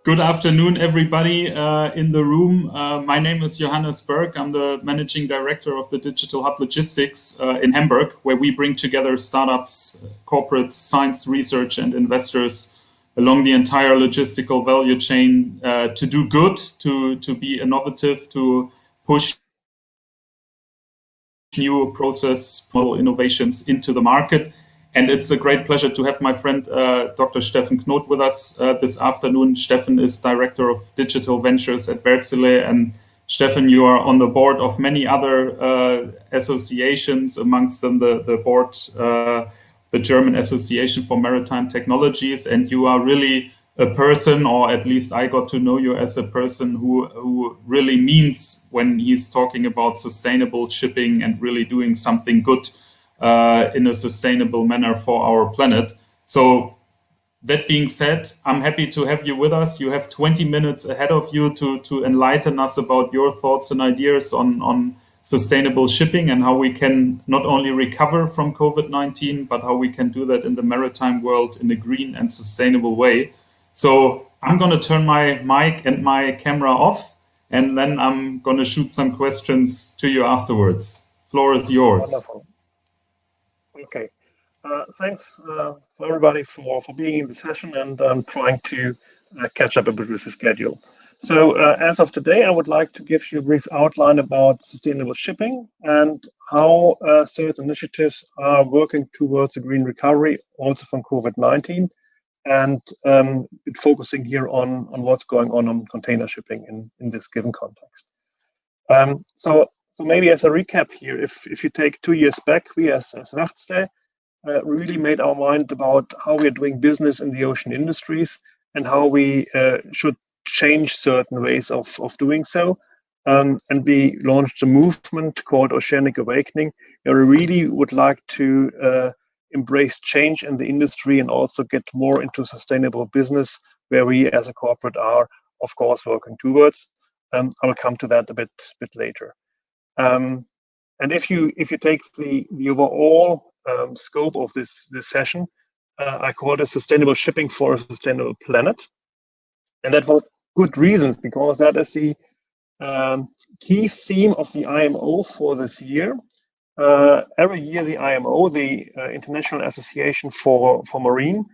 Good afternoon, everybody in the room. My name is Johannes Berg. I'm the managing director of the Digital Hub Logistics in Hamburg, where we bring together startups, corporates, science research, and investors along the entire logistical value chain to do good, to be innovative, to push new process model innovations into the market. And it's a great pleasure to have my friend Dr. Steffen Knodt with us this afternoon. Steffen is Director of Digital Ventures at Wärtsilä. And Steffen, you are on the board of many other associations, amongst them the board, the German Association for Maritime Technologies. And you are really a person, or at least I got to know you as a person who really means when he's talking about sustainable shipping and really doing something good in a sustainable manner for our planet. So that being said, I'm happy to have you with us. You have 20 minutes ahead of you to enlighten us about your thoughts and ideas on sustainable shipping and how we can not only recover from COVID-19, but how we can do that in the maritime world in a green and sustainable way. So I'm going to turn my mic and my camera off, and then I'm going to shoot some questions to you afterwards. Floor is yours. Wonderful. Okay. Thanks for everybody for being in the session, and trying to catch up a bit with the schedule. So as of today, I would like to give you a brief outline about sustainable shipping and how certain initiatives are working towards a green recovery, also from COVID-19, and focusing here on what's going on container shipping in this given context. So maybe as a recap here, if you take 2 years back, we as Wärtsilä really made our mind about how we're doing business in the ocean industries and how we should change certain ways of doing so. And we launched a movement called Oceanic Awakening, where we really would like to embrace change in the industry and also get more into sustainable business, where we as a corporate are, of course, working towards. I will come to that a bit later. And if you take the overall scope of this session, I call it Sustainable Shipping for a Sustainable Planet. And that was good reasons, because that is the key theme of the IMO for this year. Every year, the IMO, the International Association for Marine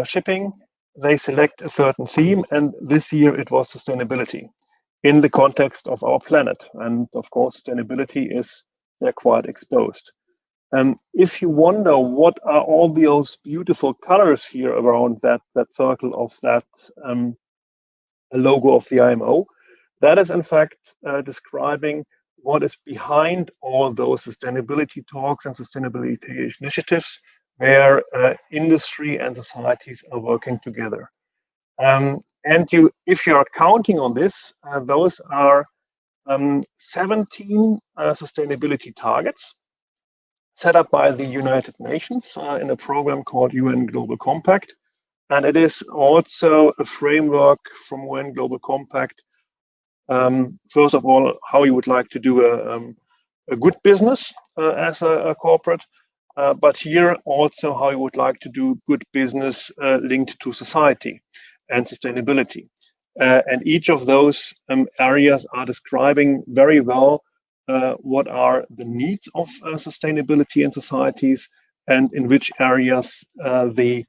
Shipping, they select a certain theme, and this year it was sustainability in the context of our planet. And of course, sustainability is quite exposed. If you wonder what are all those beautiful colors here around that circle of that logo of the IMO, that is in fact describing what is behind all those sustainability talks and sustainability initiatives, where industry and societies are working together. And if you are counting on this, those are 17 sustainability targets set up by the United Nations in a program called UN Global Compact. And it is also a framework from UN Global Compact. First of all, how you would like to do a good business as a corporate, but here also how you would like to do good business linked to society and sustainability. And each of those areas are describing very well what are the needs of sustainability in societies and in which areas the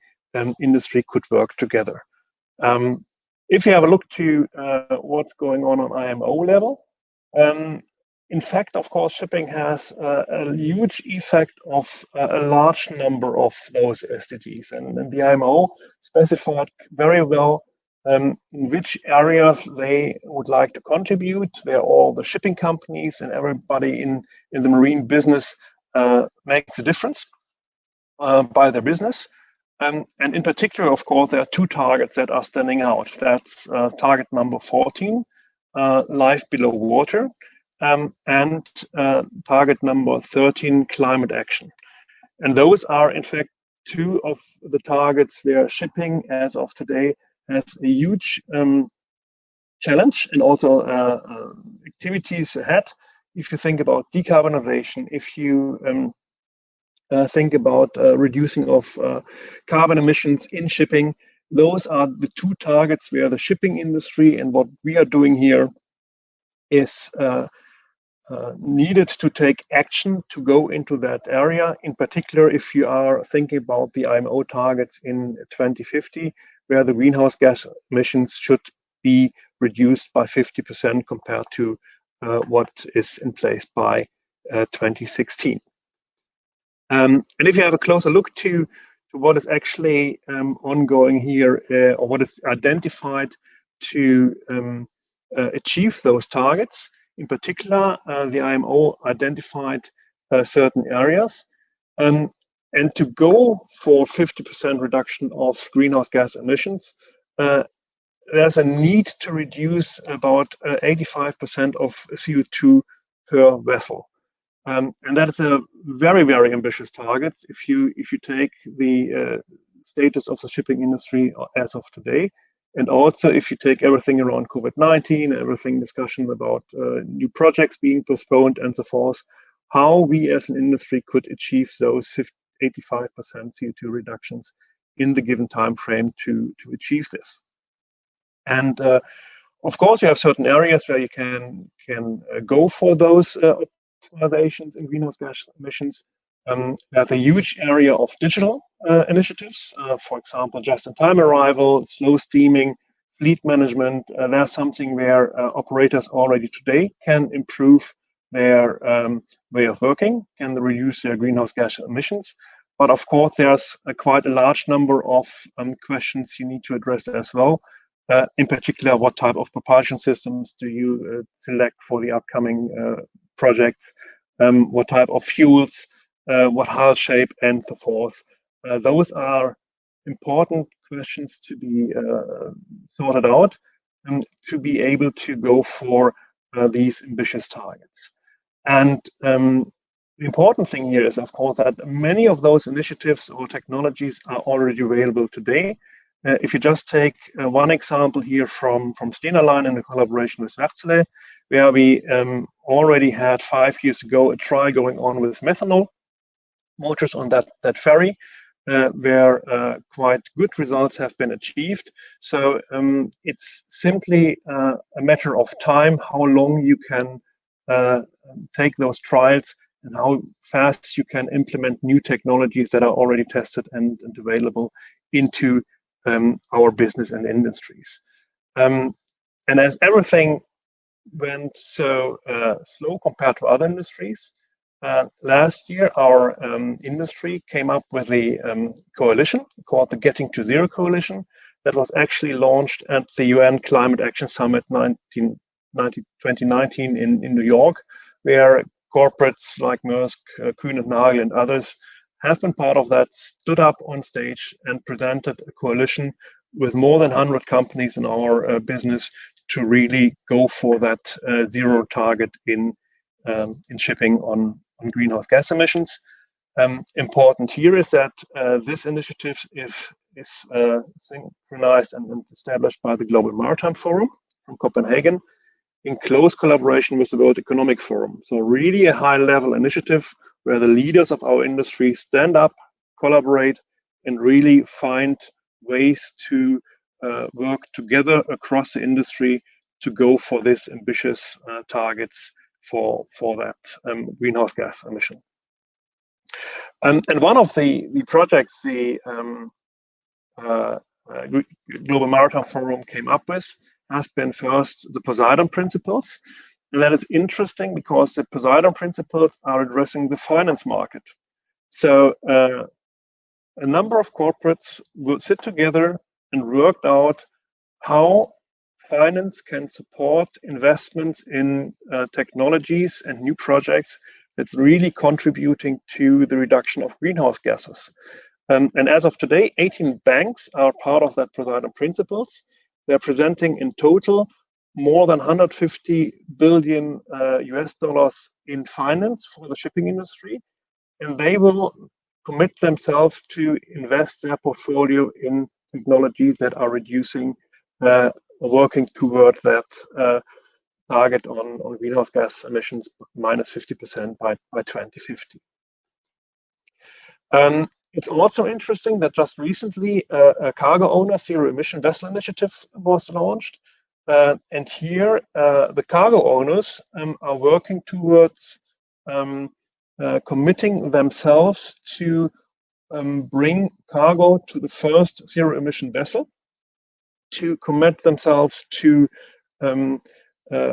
industry could work together. If you have a look to what's going on IMO level, in fact, of course, shipping has a huge effect of a large number of those SDGs. And the IMO specified very well in which areas they would like to contribute, where all the shipping companies and everybody in the marine business makes a difference by their business. And in particular, of course, there are two targets that are standing out. That's target number 14, life below water, and target number 13, climate action. And those are, in fact, two of the targets where shipping, as of today, has a huge challenge and also activities ahead. If you think about decarbonization, if you think about reducing of carbon emissions in shipping, those are the two targets where the shipping industry and what we are doing here is needed to take action to go into that area. In particular, if you are thinking about the IMO targets in 2050, where the greenhouse gas emissions should be reduced by 50% compared to what is in place by 2016. And if you have a closer look to what is actually ongoing here, or what is identified to achieve those targets, in particular, the IMO identified certain areas. And to go for 50% reduction of greenhouse gas emissions, there's a need to reduce about 85% of CO2 per vessel. And that is a very, very ambitious target if you take the status of the shipping industry as of today. And also, if you take everything around COVID-19, everything discussion about new projects being postponed and so forth, how we as an industry could achieve those 85% CO2 reductions in the given time frame to achieve this. And of course, you have certain areas where you can go for those optimizations in greenhouse gas emissions. There's a huge area of digital initiatives, for example, just-in-time arrival, slow steaming, fleet management. That's something where operators already today can improve their way of working, can reduce their greenhouse gas emissions. But of course, there's quite a large number of questions you need to address as well. In particular, what type of propulsion systems do you select for the upcoming projects? What type of fuels? What hull shape, and so forth. Those are important questions to be sorted out and to be able to go for these ambitious targets. And the important thing here is, of course, that many of those initiatives or technologies are already available today. If you just take one example here from Stena Line in a collaboration with Wärtsilä, where we already had 5 years ago a trial going on with methanol motors on that ferry, where quite good results have been achieved. So it's simply a matter of time how long you can take those trials and how fast you can implement new technologies that are already tested and available into our business and industries. And as everything went so slow compared to other industries, last year our industry came up with a coalition called the Getting to Zero Coalition that was actually launched at the UN Climate Action Summit 2019 in New York, where corporates like Maersk, Kuehne + Nagel, and others have been part of that, stood up on stage and presented a coalition with more than 100 companies in our business to really go for that zero target in shipping on greenhouse gas emissions. Important here is that this initiative is synchronized and established by the Global Maritime Forum from Copenhagen in close collaboration with the World Economic Forum. So really a high-level initiative where the leaders of our industry stand up, collaborate, and really find ways to work together across the industry to go for these ambitious targets for that greenhouse gas emission. And one of the projects the Global Maritime Forum came up with has been first the Poseidon Principles. And that is interesting because the Poseidon Principles are addressing the finance market. So a number of corporates will sit together and work out how finance can support investments in technologies and new projects that's really contributing to the reduction of greenhouse gases. And as of today, 18 banks are part of that Poseidon Principles. They're presenting in total more than 150 billion US dollars in finance for the shipping industry. And they will commit themselves to invest their portfolio in technologies that are reducing working toward that target on greenhouse gas emissions minus 50% by 2050. It's also interesting that just recently a cargo owner zero emission vessel initiative was launched. And here the cargo owners are working towards committing themselves to bring cargo to the first zero emission vessel, to commit themselves to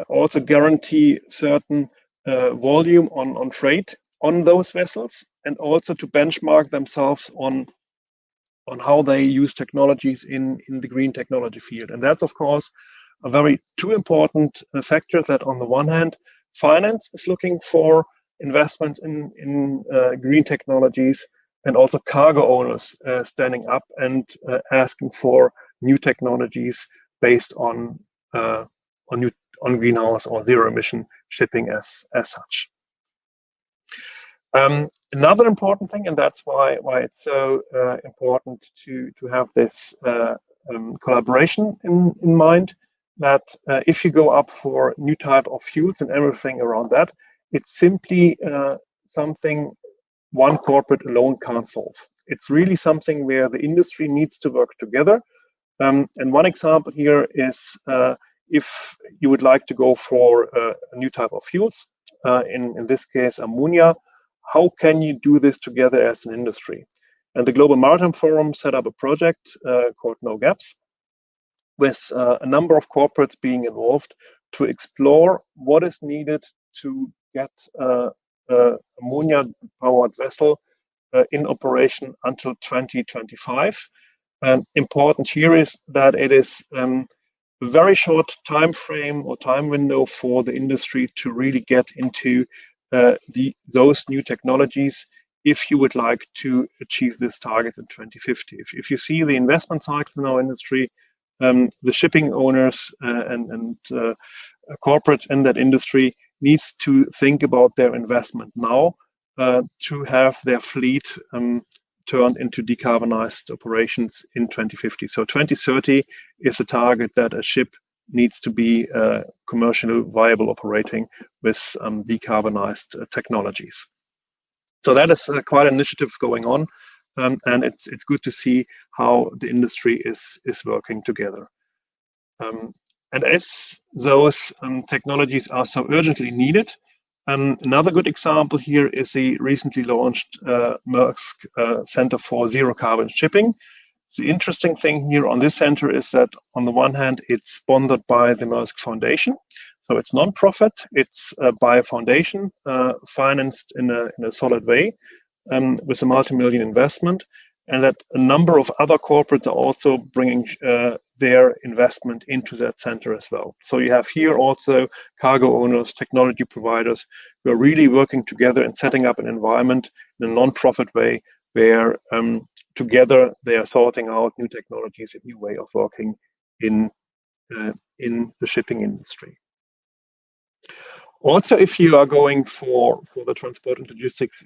also guarantee certain volume on freight on those vessels, and also to benchmark themselves on how they use technologies in the green technology field. And that's, of course, a very two important factor, that on the one hand, finance is looking for investments in green technologies, and also cargo owners standing up and asking for new technologies based on greenhouse or zero emission shipping as such. Another important thing, and that's why it's so important to have this collaboration in mind, that if you go up for new type of fuels and everything around that, it's simply something one corporate alone can't solve. It's really something where the industry needs to work together. And one example here is if you would like to go for a new type of fuels, in this case ammonia, how can you do this together as an industry? And the Global Maritime Forum set up a project called Nogaps, with a number of corporates being involved to explore what is needed to get ammonia-powered vessel in operation until 2025. And important here is that it is a very short time frame or time window for the industry to really get into those new technologies if you would like to achieve this target in 2050. If you see the investment cycles in our industry, the shipping owners and corporates in that industry needs to think about their investment now to have their fleet turned into decarbonized operations in 2050. So 2030 is the target that a ship needs to be commercially viable operating with decarbonized technologies. So that is quite an initiative going on, and it's good to see how the industry is working together. And as those technologies are so urgently needed, another good example here is the recently launched Maersk Center for Zero Carbon Shipping. The interesting thing here on this center is that on the one hand, it's sponsored by the Maersk Foundation. So it's non-profit, it's by a foundation financed in a solid way with a multi-million investment, and that a number of other corporates are also bringing their investment into that center as well. So you have here also cargo owners, technology providers who are really working together and setting up an environment in a non-profit way where together they are sorting out new technologies, a new way of working in the shipping industry. Also, if you are going for the transport and logistics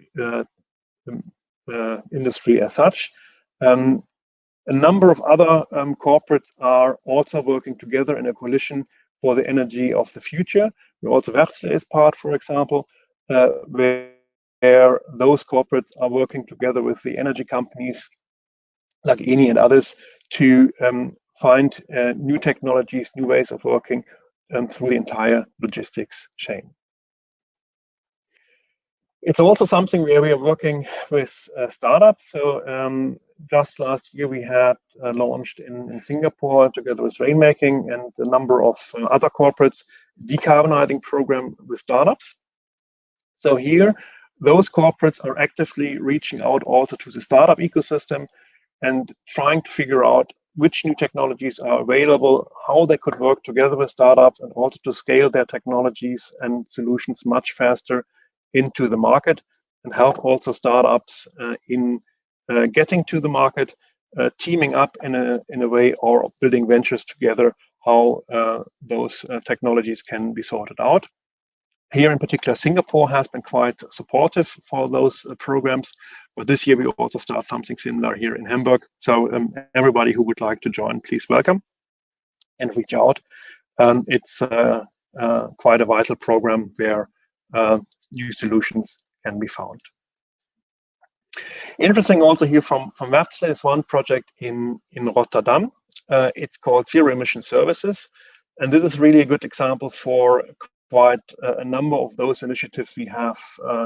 industry as such, a number of other corporates are also working together in a coalition for the energy of the future. Also, Wärtsilä is part, for example, where those corporates are working together with the energy companies like Eni and others to find new technologies, new ways of working through the entire logistics chain. It's also something where we are working with startups. So just last year we had launched in Singapore together with Reimagining and a number of other corporates decarbonizing program with startups. So here those corporates are actively reaching out also to the startup ecosystem and trying to figure out which new technologies are available, how they could work together with startups, and also to scale their technologies and solutions much faster into the market, and help also startups in getting to the market, teaming up in a way, or building ventures together, how those technologies can be sorted out. Here in particular, Singapore has been quite supportive for those programs, but this year we also start something similar here in Hamburg. So everybody who would like to join, please welcome and reach out. It's quite a vital program where new solutions can be found. Interesting also here from Wärtsilä is one project in Rotterdam. It's called Zero Emission Services. And this is really a good example for quite a number of those initiatives we have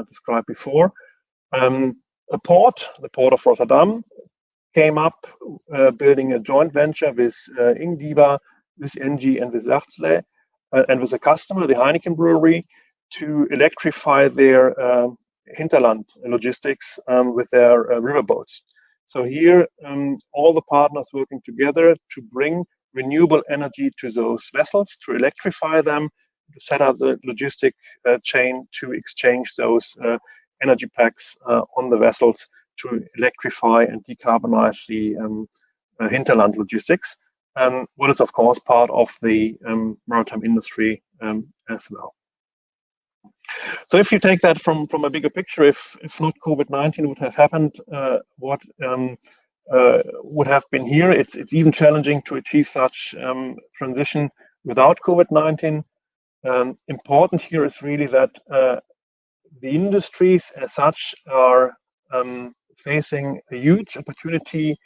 described before. The port of Rotterdam, came up building a joint venture with Ingdiba, with ENGIE, and with Wärtsilä, and with a customer, the Heineken Brewery, to electrify their hinterland logistics with their riverboats. So here, all the partners working together to bring renewable energy to those vessels, to electrify them, to set up the logistic chain to exchange those energy packs on the vessels to electrify and decarbonize the hinterland logistics, what is of course part of the maritime industry as well. So if you take that from a bigger picture, if not COVID-19 would have happened, what would have been here? It's even challenging to achieve such transition without COVID-19. Important here is really that the industries as such are facing a huge opportunity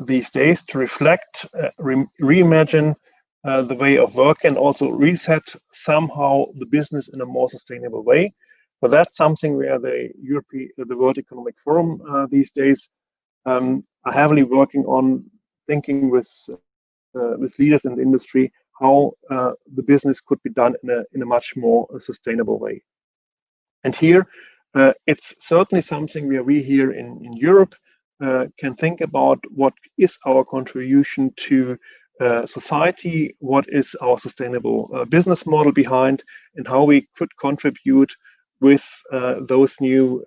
these days to reflect, reimagine the way of work, and also reset somehow the business in a more sustainable way. But that's something where the World Economic Forum these days are heavily working on, thinking with leaders in the industry how the business could be done in a much more sustainable way. And here, it's certainly something where we here in Europe can think about what is our contribution to society, what is our sustainable business model behind, and how we could contribute with those new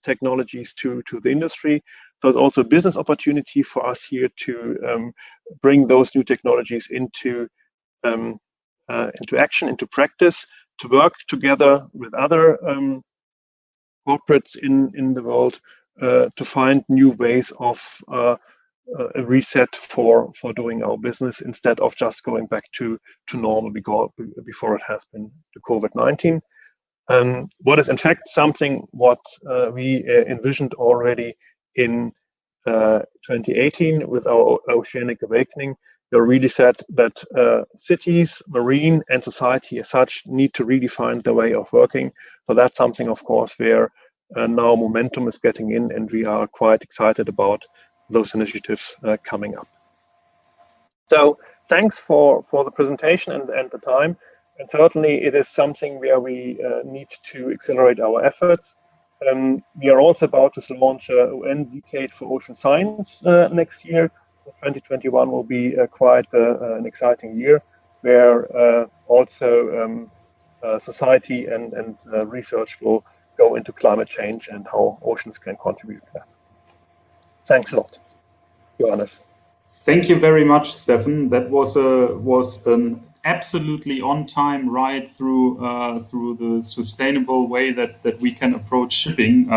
technologies to the industry. There's also a business opportunity for us here to bring those new technologies into action, into practice, to work together with other corporates in the world to find new ways of a reset for doing our business, instead of just going back to normal before it has been to COVID-19. What is in fact something what we envisioned already in 2018 with our Oceanic Awakening. We really said that cities, marine, and society as such need to redefine their way of working. So that's something, of course, where now momentum is getting in, and we are quite excited about those initiatives coming up. So thanks for the presentation and the time. And certainly it is something where we need to accelerate our efforts. We are also about to launch a UN Decade for Ocean Science next year. 2021 will be quite an exciting year, where also society and research will go into climate change and how oceans can contribute to that. Thanks a lot, Johannes. Thank you very much, Steffen. That was an absolutely on-time ride through the sustainable way that we can approach shipping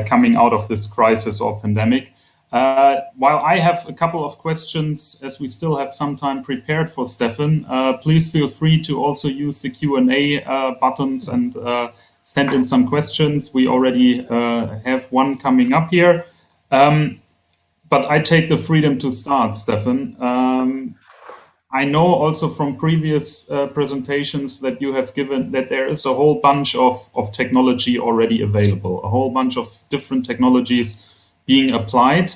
coming out of this crisis or pandemic. While I have a couple of questions, as we still have some time prepared for Steffen, please feel free to also use the Q&A buttons and send in some questions. We already have one coming up here. But I take the freedom to start, Steffen. I know also from previous presentations that you have given that there is a whole bunch of technology already available, a whole bunch of different technologies being applied.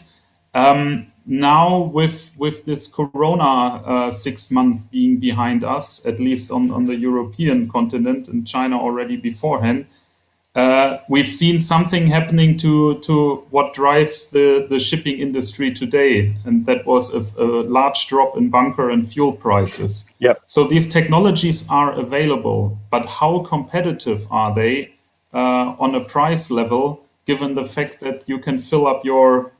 Now with this Corona 6 months being behind us, at least on the European continent, and China already beforehand, we've seen something happening to what drives the shipping industry today, and that was a large drop in bunker and fuel prices. Yep. So these technologies are available, but how competitive are they on a price level, given the fact that you can fill up your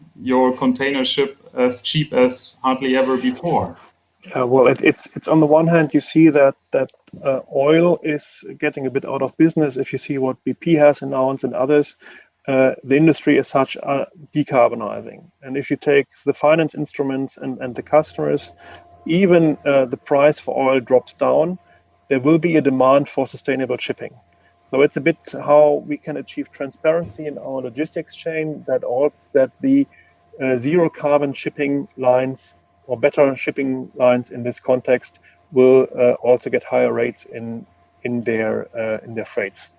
container ship as cheap as hardly ever before? Well, it's on the one hand, you see that oil is getting a bit out of business. If you see what BP has announced and others, the industry as such are decarbonizing. And if you take the finance instruments and the customers, even the price for oil drops down, there will be a demand for sustainable shipping. So it's a bit how we can achieve transparency in our logistics chain, that the zero carbon shipping lines or better shipping lines in this context will also get higher rates in their freights.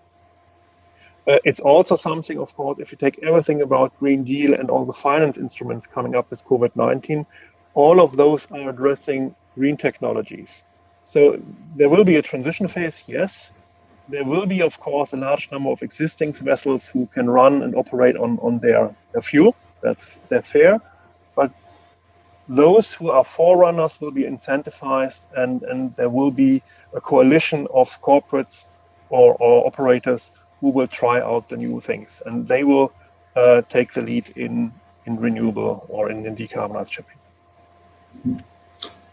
It's also something, of course, if you take everything about Green Deal and all the finance instruments coming up with COVID-19, all of those are addressing green technologies. So there will be a transition phase, yes. There will be, of course, a large number of existing vessels who can run and operate on their fuel. That's fair. But those who are forerunners will be incentivized, and there will be a coalition of corporates or operators who will try out the new things, and they will take the lead in renewable or in decarbonized shipping.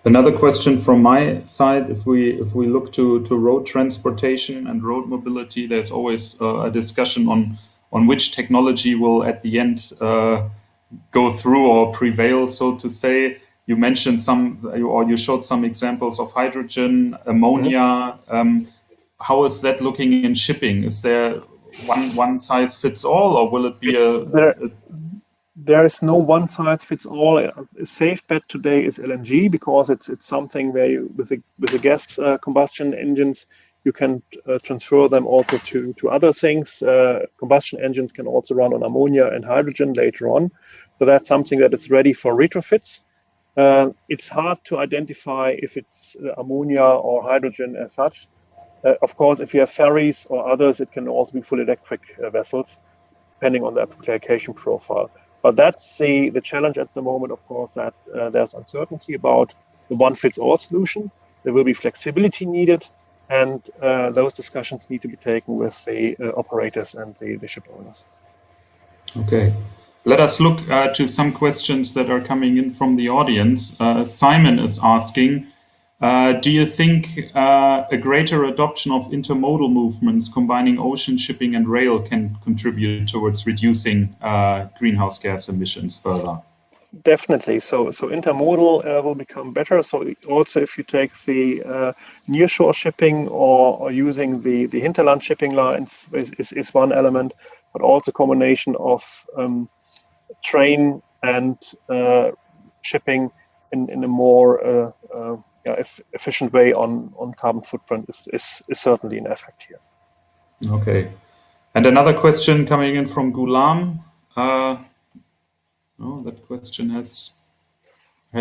Another question from my side: if we look to road transportation and road mobility, there's always a discussion on which technology will at the end go through or prevail, so to say. You mentioned you showed some examples of hydrogen, ammonia. How is that looking in shipping? Is there one size fits all, or will it be there is no one size fits all. A safe bet today is LNG, because it's something where with the gas combustion engines, you can transfer them also to other things. Combustion engines can also run on ammonia and hydrogen later on. So that's something that is ready for retrofits. It's hard to identify if it's ammonia or hydrogen as such. Of course, if you have ferries or others, it can also be full electric vessels, depending on the application profile. But that's the challenge at the moment, of course, that there's uncertainty about the one-fits-all solution. There will be flexibility needed, and those discussions need to be taken with the operators and the ship owners. Okay. Let us look to some questions that are coming in from the audience. Simon is asking, do you think a greater adoption of intermodal movements combining ocean shipping and rail can contribute towards reducing greenhouse gas emissions further? Definitely. So intermodal will become better. So also, if you take the nearshore shipping or using the hinterland shipping lines is one element, but also combination of train and shipping in a more efficient way on carbon footprint is certainly an effect here. Okay. And another question coming in from Gulam. That question has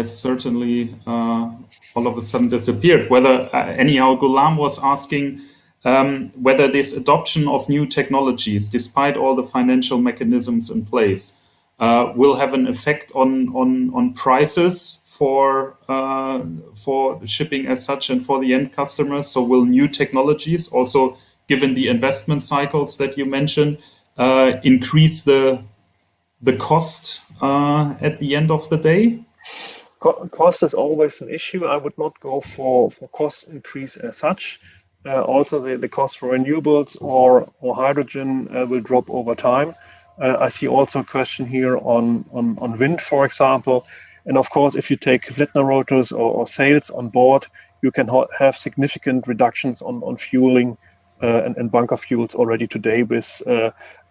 certainly all of a sudden disappeared. Anyhow, Gulam was asking whether this adoption of new technologies, despite all the financial mechanisms in place, will have an effect on prices for shipping as such and for the end customers. So will new technologies, also given the investment cycles that you mentioned, increase the cost at the end of the day? Cost is always an issue. I would not go for cost increase as such. Also, the cost for renewables or hydrogen will drop over time. I see also a question here on wind, for example. And of course, if you take Flettner rotors or sails on board, you can have significant reductions on fueling and bunker fuels already today with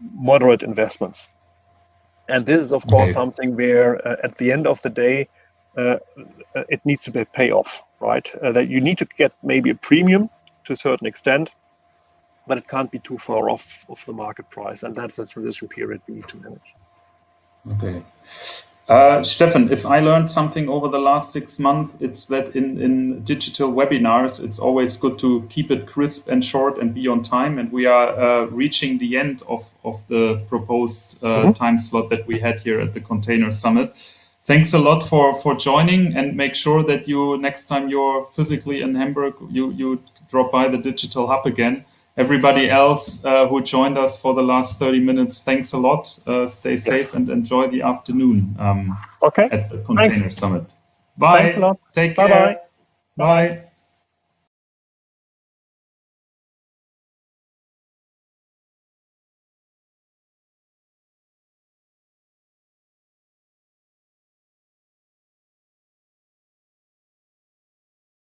moderate investments. And this is, of course, something where at the end of the day, it needs to be pay off, right? That you need to get maybe a premium to a certain extent, but it can't be too far off of the market price. And that's the transition period we need to manage. Okay. Steffen, if I learned something over the last 6 months, it's that in digital webinars, it's always good to keep it crisp and short and be on time. And we are reaching the end of the proposed time slot that we had here at the Container Summit. Thanks a lot for joining, and make sure that next time you're physically in Hamburg, you drop by the Digital Hub again. Everybody else who joined us for the last 30 minutes, thanks a lot. Stay safe and enjoy the afternoon at the Container Summit. Bye. Thanks a lot. Take care. Bye-bye. Bye.